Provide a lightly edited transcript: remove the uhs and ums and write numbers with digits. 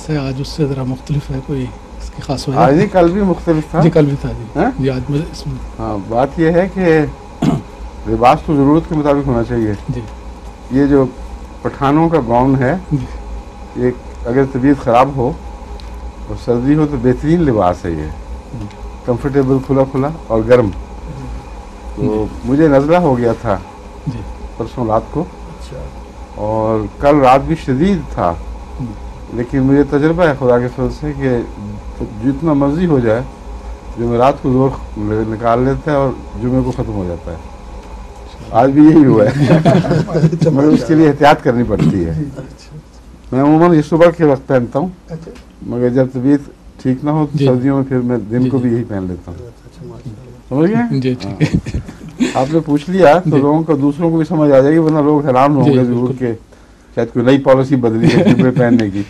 से आज उससे ज़रा मुख्तलिफ है, कोई इसकी खास वजह? आज ही कल भी मुख्तलिफ था जी, कल भी था जी। हैं? जी, आज मुझे इसमें हाँ, बात यह है कि लिबास तो ज़रूरत के मुताबिक होना चाहिए। जी ये जो पठानों का गाउन है, जी ये अगर तबीयत ख़राब हो और सर्दी हो तो बेहतरीन लिबास है ये, कंफर्टेबल, खुला खुला और गर्म। तो मुझे नज़ला हो गया था जी। परसों रात को, अच्छा। और कल रात भी शदीद था, लेकिन मुझे तजुर्बा है खुदा के फजल से कि जितना मर्जी हो जाए, जुमेरात को जोर निकाल लेता है और जुमे को ख़त्म हो जाता है। आज भी यही हुआ है। मगर उसके लिए एहतियात करनी पड़ती है। मैं उमूमन ये सुबह के वक्त पहनता हूँ, मगर जब तबीयत ठीक ना हो तो सर्दियों में फिर मैं दिन को भी यही पहन लेता हूँ। समझ गए? जी, ठीक है। आपने पूछ लिया तो लोगों को, दूसरों को भी समझ आ जाएगी, वरना लोग हैरान होंगे जरूर के शायद कोई नई पॉलिसी बदली है जुमे पहनने की।